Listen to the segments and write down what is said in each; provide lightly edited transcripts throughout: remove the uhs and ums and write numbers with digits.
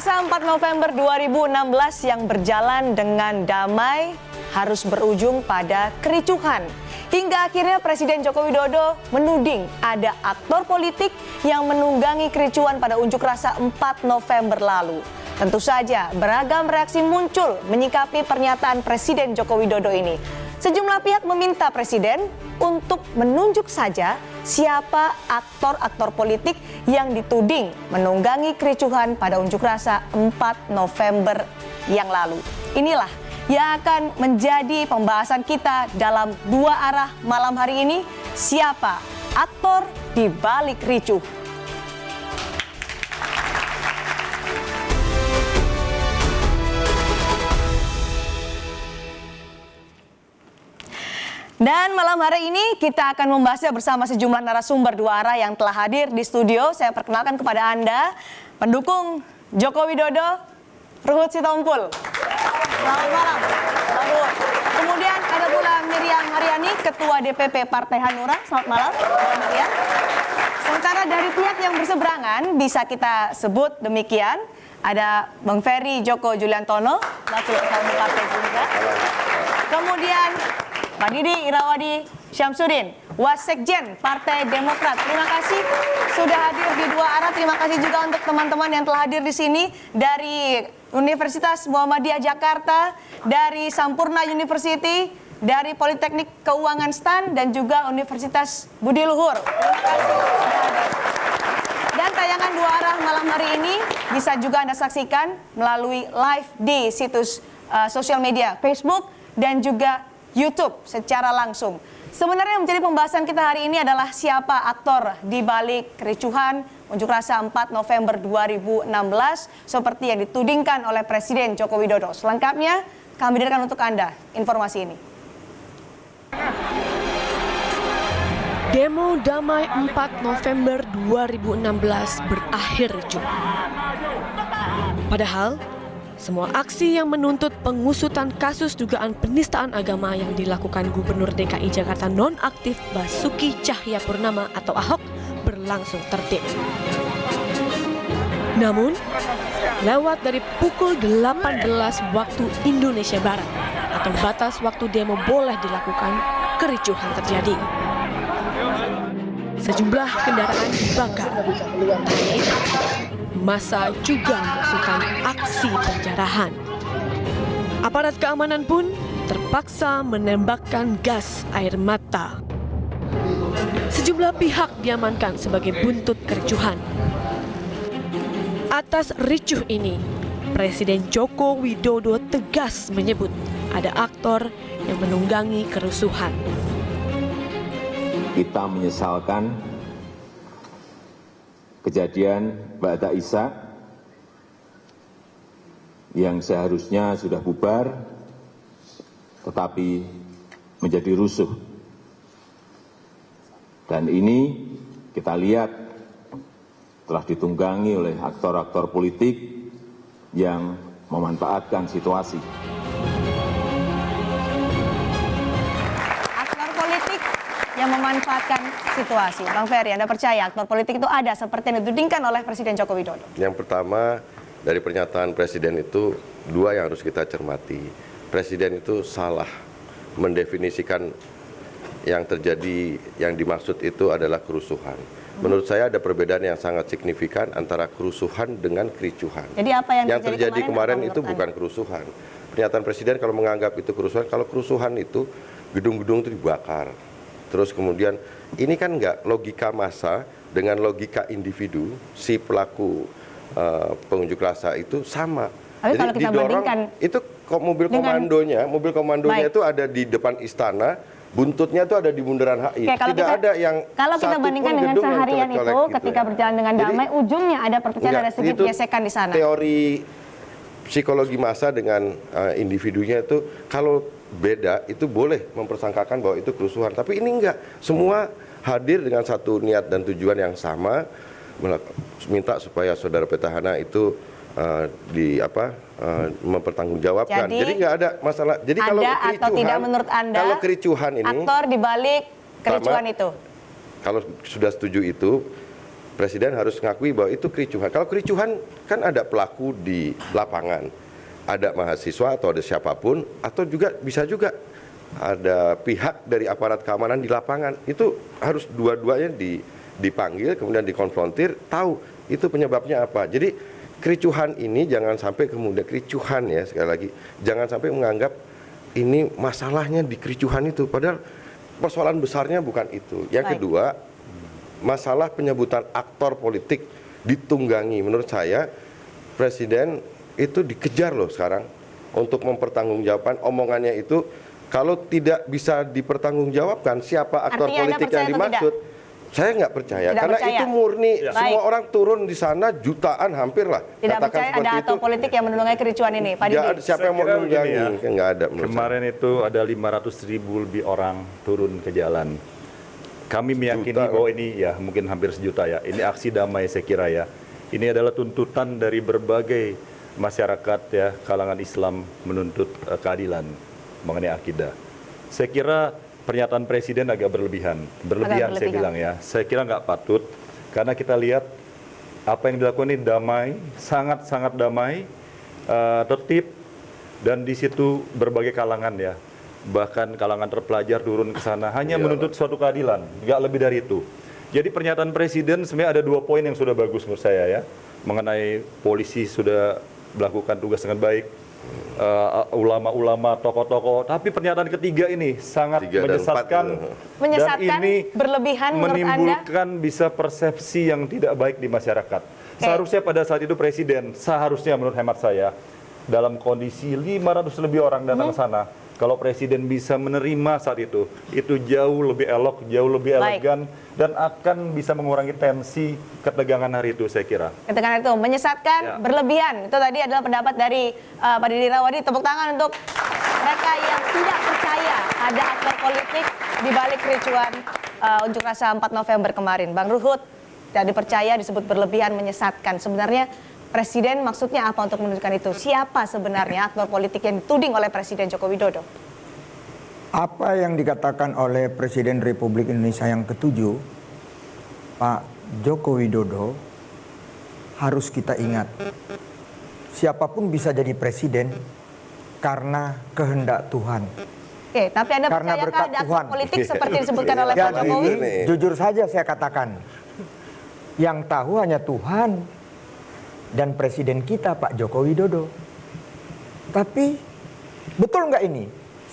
rasa 4 November 2016 yang berjalan dengan damai harus berujung pada kericuhan. Hingga akhirnya Presiden Joko Widodo menuding ada aktor politik yang menunggangi kericuhan pada unjuk rasa 4 November lalu. Tentu saja beragam reaksi muncul menyikapi pernyataan Presiden Joko Widodo ini. Sejumlah pihak meminta Presiden untuk menunjuk saja siapa aktor-aktor politik yang dituding menunggangi kericuhan pada unjuk rasa 4 November yang lalu. Inilah yang akan menjadi pembahasan kita dalam dua arah malam hari ini. Siapa aktor di balik ricuh? Dan malam hari ini kita akan membahasnya bersama sejumlah narasumber dua arah yang telah hadir di studio. Saya perkenalkan kepada Anda pendukung Joko Widodo, Ruhut Sitompul. Selamat malam, Pak Ruhut. Kemudian ada pula Miriam Haryani, Ketua DPP Partai Hanura. Selamat malam, Mbak Miriam. Sementara dari pihak yang berseberangan bisa kita sebut demikian. Ada Bang Ferry Joko Juliantono, Wakil Ketua Umum Partai juga. Kemudian Pak Didi Irawadi Syamsuddin, Wasekjen Partai Demokrat. Terima kasih sudah hadir di dua arah. Terima kasih juga untuk teman-teman yang telah hadir di sini dari Universitas Muhammadiyah Jakarta, dari Sampurna University, dari Politeknik Keuangan STAN, dan juga Universitas Budi Luhur. Terima kasih sudah hadir. Dan tayangan dua arah malam hari ini bisa juga Anda saksikan melalui live di situs sosial media Facebook dan juga YouTube secara langsung. Sebenarnya yang menjadi pembahasan kita hari ini adalah siapa aktor di balik kericuhan unjuk rasa 4 November 2016 seperti yang ditudingkan oleh Presiden Joko Widodo. Selengkapnya kami hadirkan untuk Anda informasi ini. Demo damai 4 November 2016 berakhir ricuh. Padahal semua aksi yang menuntut pengusutan kasus dugaan penistaan agama yang dilakukan Gubernur DKI Jakarta nonaktif Basuki Cahayapurnama atau Ahok berlangsung tertib. Namun, lewat dari pukul 18 waktu Indonesia Barat atau batas waktu demo boleh dilakukan, kericuhan terjadi. Sejumlah kendaraan dibakar. Massa juga melakukan aksi penjarahan. Aparat keamanan pun terpaksa menembakkan gas air mata. Sejumlah pihak diamankan sebagai buntut kericuhan. Atas ricuh ini, Presiden Joko Widodo tegas menyebut ada aktor yang menunggangi kerusuhan. Kita menyesalkan kejadian Mbak Isa yang seharusnya sudah bubar tetapi menjadi rusuh. Dan ini kita lihat telah ditunggangi oleh aktor-aktor politik yang memanfaatkan situasi. Yang memanfaatkan situasi. Bang Ferry, Anda percaya aktor politik itu ada seperti yang ditudingkan oleh Presiden Joko Widodo? Yang pertama, dari pernyataan Presiden itu dua yang harus kita cermati. Presiden itu salah mendefinisikan yang terjadi, yang dimaksud itu adalah kerusuhan. Menurut saya ada perbedaan yang sangat signifikan antara kerusuhan dengan kericuhan. Jadi apa yang terjadi kemarin itu bukan kerusuhan. Pernyataan Presiden kalau menganggap itu kerusuhan, kalau kerusuhan itu gedung-gedung itu dibakar. Terus kemudian ini kan enggak logika massa dengan logika individu si pelaku pengunjuk rasa itu sama. Tapi jadi kalau kita didorong itu mobil komandonya itu ada di depan istana, buntutnya itu ada di bundaran HI. Oke, tidak ada yang kalau kita bandingkan dengan seharian itu gitu ketika berjalan dengan damai, ujungnya ada perpecahan, ada sedikit gesekan di sana. Teori psikologi massa dengan individunya itu kalau beda itu boleh mempersangkakan bahwa itu kerusuhan, tapi ini enggak. Semua hadir dengan satu niat dan tujuan yang sama, minta supaya saudara petahana itu mempertanggungjawabkan. Jadi nggak ada masalah. Jadi ada kalau atau tidak menurut Anda kalau kericuhan ini aktor di balik kericuhan itu? Kalau sudah setuju itu, Presiden harus ngakui bahwa itu kericuhan. Kalau kericuhan kan ada pelaku di lapangan, ada mahasiswa atau ada siapapun, atau juga bisa juga ada pihak dari aparat keamanan di lapangan. Itu harus dua-duanya dipanggil, kemudian dikonfrontir, tahu itu penyebabnya apa. Jadi kericuhan ini jangan sampai kemudian kericuhan ya, sekali lagi, jangan sampai menganggap ini masalahnya di kericuhan itu, padahal persoalan besarnya bukan itu. Yang kedua, masalah penyebutan aktor politik ditunggangi. Menurut saya Presiden itu dikejar loh sekarang untuk mempertanggungjawabkan omongannya itu. Kalau tidak bisa dipertanggungjawabkan siapa aktor politik yang dimaksud, saya nggak percaya. Karena itu murni semua orang turun di sana jutaan hampir lah. Tidak percaya ada aktor politik yang menunggangi kericuan ini, Pak Didi? Siapa yang mau menunggangi? Kan nggak ada. Kemarin itu ada 500.000 lebih orang turun ke jalan. Kami meyakini bahwa ini ya mungkin hampir sejuta ya. Ini aksi damai saya kira ya. Ini adalah tuntutan dari berbagai masyarakat ya, kalangan Islam menuntut keadilan mengenai akidah. Saya kira pernyataan Presiden agak berlebihan saya bilang ya. Saya kira nggak patut karena kita lihat apa yang dilakukan ini damai, sangat-sangat damai, tertib, dan di situ berbagai kalangan ya. Bahkan kalangan terpelajar turun ke sana hanya menuntut suatu keadilan, nggak lebih dari itu. Jadi pernyataan Presiden sebenarnya ada 2 poin yang sudah bagus menurut saya ya, mengenai polisi sudah melakukan tugas dengan baik, ulama-ulama, tokoh-tokoh. Tapi pernyataan ketiga ini sangat menyesatkan dan ini berlebihan menimbulkan bisa persepsi yang tidak baik di masyarakat. Seharusnya pada saat itu Presiden seharusnya menurut hemat saya dalam kondisi 500 lebih orang datang ke sana. Kalau Presiden bisa menerima saat itu jauh lebih elok, jauh lebih elegan, dan akan bisa mengurangi tensi ketegangan hari itu saya kira. Ketegangan itu menyesatkan, berlebihan. Itu tadi adalah pendapat dari Pak Didi Rawadi. Tepuk tangan untuk mereka yang tidak percaya ada aktor politik di balik kericuan unjuk rasa 4 November kemarin. Bang Ruhut, tidak dipercaya, disebut berlebihan, menyesatkan. Sebenarnya Presiden maksudnya apa untuk menunjukkan itu? Siapa sebenarnya aktor politik yang dituding oleh Presiden Joko Widodo? Apa yang dikatakan oleh Presiden Republik Indonesia yang ke-7, Pak Joko Widodo, harus kita ingat. Siapapun bisa jadi presiden karena kehendak Tuhan. Oke, tapi Anda karena percayakah ada aktor politik seperti disebutkan oleh Pak Jokowi? Jujur saja saya katakan, yang tahu hanya Tuhan dan Presiden kita Pak Joko Widodo. Tapi betul nggak ini?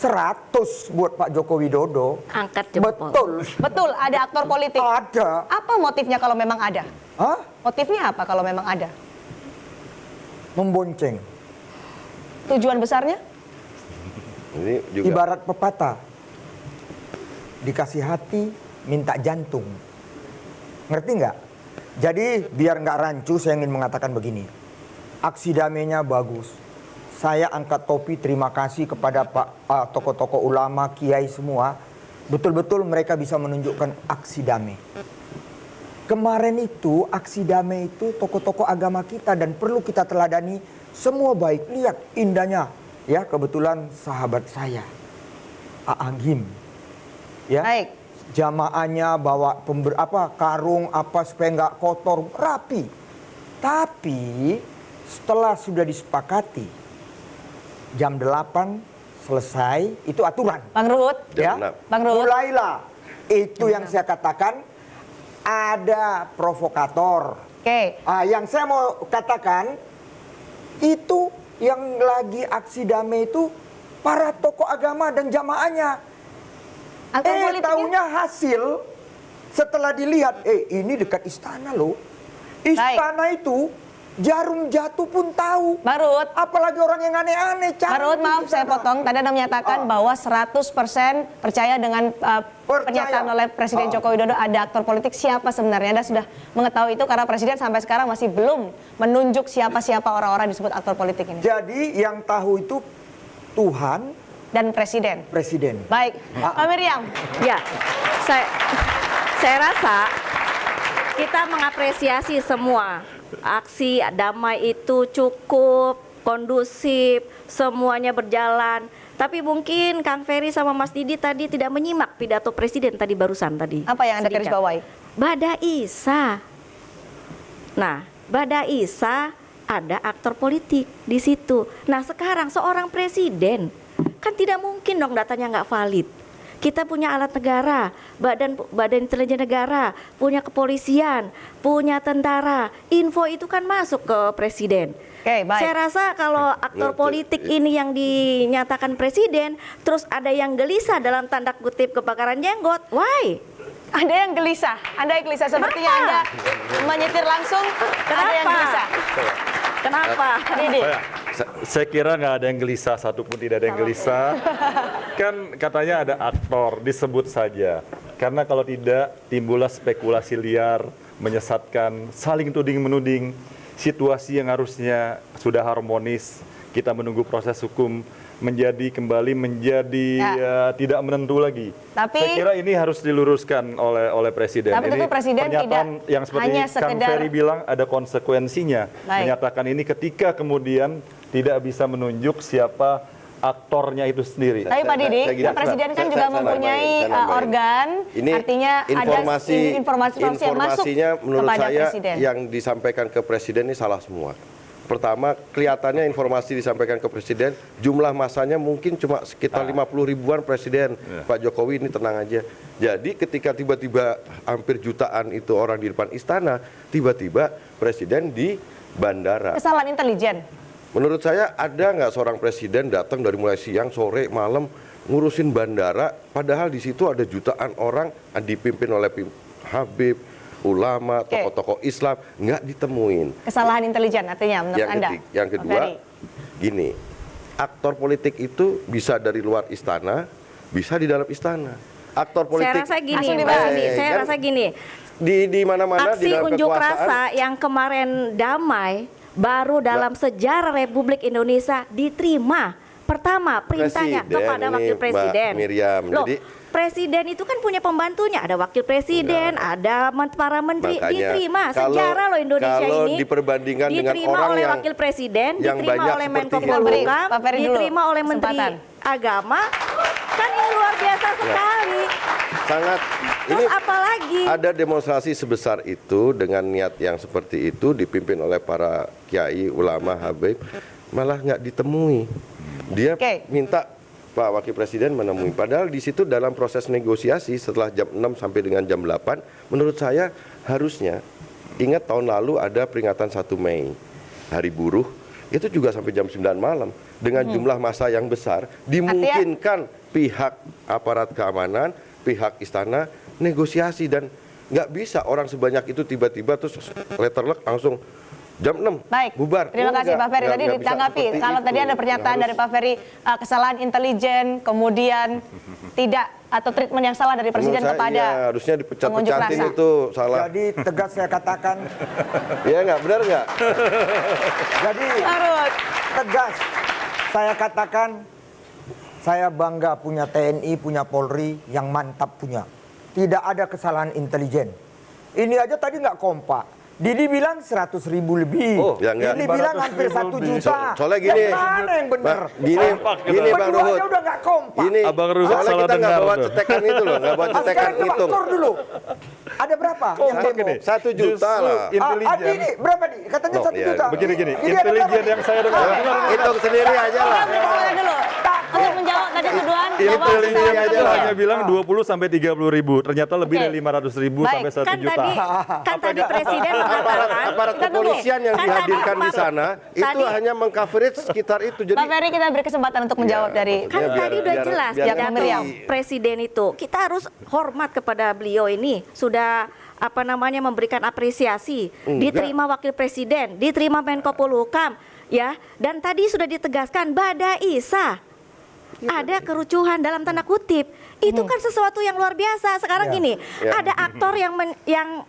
100 buat Pak Joko Widodo. Angkat jempol. Betul, ada aktor politik. Ada. Apa motifnya kalau memang ada? Hah? Motifnya apa kalau memang ada? Membonceng. Tujuan besarnya? Ini juga. Ibarat pepatah, dikasih hati, minta jantung. Ngerti nggak? Jadi biar nggak rancu, saya ingin mengatakan begini. Aksi damainya bagus. Saya angkat topi terima kasih kepada tokoh-tokoh ulama, kiai semua. Betul-betul mereka bisa menunjukkan aksi damai. Kemarin itu aksi damai itu tokoh-tokoh agama kita dan perlu kita teladani. Semua baik. Lihat indahnya. Ya, kebetulan sahabat saya, Aanggim. Ya. Baik. Jamaahnya bawa karung supaya nggak kotor, rapi. Tapi setelah sudah disepakati jam 8 selesai, itu aturan. Bang Ruhut, Ya, Bang Ruhut. mulailah. Itu yang saya katakan ada provokator. Oke. Yang saya mau katakan itu yang lagi aksi damai itu para tokoh agama dan jamaahnya. Taunya hasil setelah dilihat, ini dekat istana loh. Istana itu jarum jatuh pun tahu. Bang Ruhut. Apalagi orang yang aneh-aneh. Bang Ruhut, maaf saya potong. Tadi Anda menyatakan bahwa 100% percaya dengan pernyataan oleh Presiden Joko Widodo ada aktor politik. Siapa sebenarnya? Anda sudah mengetahui itu karena Presiden sampai sekarang masih belum menunjuk siapa-siapa orang-orang disebut aktor politik ini. Jadi yang tahu itu Tuhan dan Presiden. Baik, Pak Miriam. Ya, saya rasa kita mengapresiasi semua aksi damai itu cukup kondusif, semuanya berjalan. Tapi mungkin Kang Ferry sama Mas Didi tadi tidak menyimak pidato Presiden tadi barusan tadi. Apa yang Anda garis bawahi? Bada Isa. Nah, Bada Isa ada aktor politik di situ. Nah, sekarang seorang presiden kan tidak mungkin dong datanya nggak valid. Kita punya alat negara, badan intelijen negara, punya kepolisian, punya tentara. Info itu kan masuk ke presiden. Oke, baik. Saya rasa kalau aktor politik ini yang dinyatakan presiden, terus ada yang gelisah dalam tanda kutip kebakaran jenggot, why? Ada yang gelisah, Anda yang gelisah sepertinya Anda menyetir langsung. Ada yang gelisah. Kenapa? Didi. Saya kira nggak ada yang gelisah, satupun tidak ada yang gelisah. Kan katanya ada aktor, disebut saja. Karena kalau tidak, timbullah spekulasi liar, menyesatkan, saling tuding-menuding. Situasi yang harusnya sudah harmonis, kita menunggu proses hukum kembali menjadi tidak menentu lagi. Tapi, saya kira ini harus diluruskan oleh presiden. Tapi tentu presiden pernyataan tidak yang seperti hanya Kang sekedar- Ferry bilang ada konsekuensinya. Baik. Menyatakan ini ketika kemudian tidak bisa menunjuk siapa aktornya itu sendiri. Tapi Pak Didi, presiden kan juga mempunyai organ, Ini artinya ada informasi yang masuk informasinya menurut kepada saya presiden. yang disampaikan ke presiden ini salah semua. Pertama, kelihatannya informasi disampaikan ke presiden, jumlah masanya mungkin cuma sekitar 50 ribuan presiden. Pak Jokowi ini tenang aja. Jadi ketika tiba-tiba hampir jutaan itu orang di depan istana, tiba-tiba presiden di bandara. Kesalahan intelijen. Menurut saya ada nggak seorang presiden datang dari mulai siang, sore, malam ngurusin bandara, padahal di situ ada jutaan orang dipimpin oleh Habib, ulama, tokoh-tokoh Islam, nggak ditemuin. Kesalahan intelijen artinya menurut Anda? Yang kedua, gini, aktor politik itu bisa dari luar istana, bisa di dalam istana. Aktor politik. Saya rasa gini, Langsung Pak dibahas. Andi, saya rasa gini. Di mana-mana di Aksi dalam unjuk kekuasaan. rasa yang kemarin damai baru dalam sejarah Republik Indonesia diterima. Pertama, perintahnya Presiden kepada ini, wakil presiden. Mbak Miriam, Loh, jadi presiden itu kan punya pembantunya, ada wakil presiden, ada para menteri, makanya, diterima. kalau- Sejarah loh Indonesia kalau ini. diperbandingkan dengan diterima orang oleh yang- wakil presiden, yang diterima banyak oleh seperti Menko itu. Polhukam, Pak Ferry dulu, diterima oleh Menteri kesempatan. Agama. Kan ini luar biasa sekali. sangat Terus ini apalagi? ada demonstrasi sebesar itu dengan niat yang seperti itu dipimpin oleh para kiai, ulama, habib, malah nggak ditemui. Dia minta Pak Wakil Presiden menemui. Padahal di situ dalam proses negosiasi setelah jam 6 sampai dengan jam 8, menurut saya harusnya, ingat tahun lalu ada peringatan 1 Mei, Hari Buruh, itu juga sampai jam 9 malam. Dengan jumlah massa yang besar, dimungkinkan pihak aparat keamanan, pihak istana negosiasi, dan nggak bisa orang sebanyak itu tiba-tiba terus letterlock langsung jam 6 bubar. Terima kasih Pak Ferry. Tadi Nggak bisa ditanggapi, seperti kalau itu. tadi ada pernyataan dari Pak Ferry, kesalahan intelijen, kemudian tidak atau treatment yang salah dari presiden Menurut saya, kepada iya, harusnya pengunjuk dipecat-pecatin rasa. itu salah. Jadi tegas saya katakan, Iya nggak, benar nggak? jadi tegas saya katakan, saya bangga punya TNI, punya Polri yang mantap punya. Tidak ada kesalahan intelijen. Ini aja tadi nggak kompak. Didi bilang 100.000 lebih. Oh, ya enggak. Ini bilang hampir 1 juta. Soalnya gini. Yang mana yang benar? Gini Bang Berdua Ruhut. aja udah nggak kompak. Ini Abang Ruhut soalnya salah kita nggak dengar bawa tuh. cetekan itu loh, nggak bawa cetekan Sekarang coba hitung. skor dulu. Ada berapa yang demo? Gini, 1 juta justru lah. intelijen. Ini berapa nih? Katanya Oh, 1 iya. juta. Begini-gini, Ini ada intelijen berapa yang nih? saya dengar. Hitung sendiri aja lah. Boleh dulu untuk menjawab tadi tuduhan. Intelijen aja itu lah. hanya bilang 20 sampai 30 ribu, ternyata lebih Oke. dari 500.000 Baik, sampai 1 Kan juta. tadi presiden mengatakan Aparat Kita tunggu. kepolisian yang Kan dihadirkan tadi- di sana itu tadi- hanya meng-coverage sekitar itu. Jadi Pak Ferry, kita beri kesempatan untuk menjawab dari Kan Ya, tadi udah biar- jelas biar pidato Miriam. presiden itu. Kita harus hormat kepada beliau ini. Sudah memberikan apresiasi. Diterima wakil presiden, diterima Menko Polhukam, ya. Dan tadi sudah ditegaskan Bada Isa. Ada kerucuhan dalam tanda kutip. Itu kan sesuatu yang luar biasa. Sekarang gini, ada aktor yang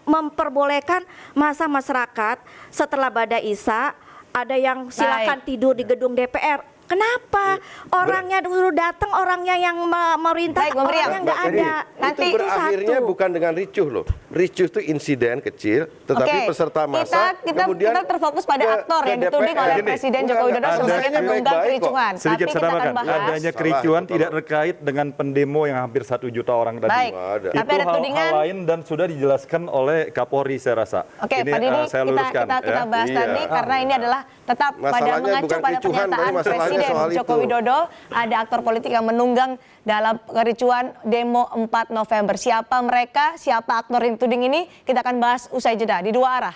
memperbolehkan masa masyarakat setelah Bada Isa, ada yang silakan tidur di gedung DPR. Kenapa? Orangnya dulu datang, orangnya yang memerintah, Baik, Mbak Miriam. orangnya nggak Mbak Eni, ada. Nanti itu berakhirnya satu. bukan dengan ricuh loh. Ricuh itu insiden kecil, tetapi Oke, peserta massa kemudian kita terfokus pada ke- aktor ke yang dituding DPR. oleh Gini, Presiden enggak, Joko Widodo enggak, sebagai adanya penunggang baik-baik kok. kericuhan. Sedikit Tapi saya kita akan tambahkan, bahas. adanya Salah kericuan itu tidak kalau- terkait dengan pendemo yang hampir 1 juta orang tadi. Baik, Ada. tapi Itu ada hal tudingan. lain dan sudah dijelaskan oleh Kapolri saya rasa. Oke, Ini Pak Didi, saya luruskan. kita bahas Iya. tadi karena ini adalah tetap pada Masalahnya mengacu bukan pada kericuhan, pernyataan Pak, masalahnya Presiden soal Joko itu. Widodo. Ada aktor politik yang menunggang dalam kericuan demo 4 November. Siapa mereka, siapa aktor yang dituding ini, kita akan bahas usai jeda di Dua Arah.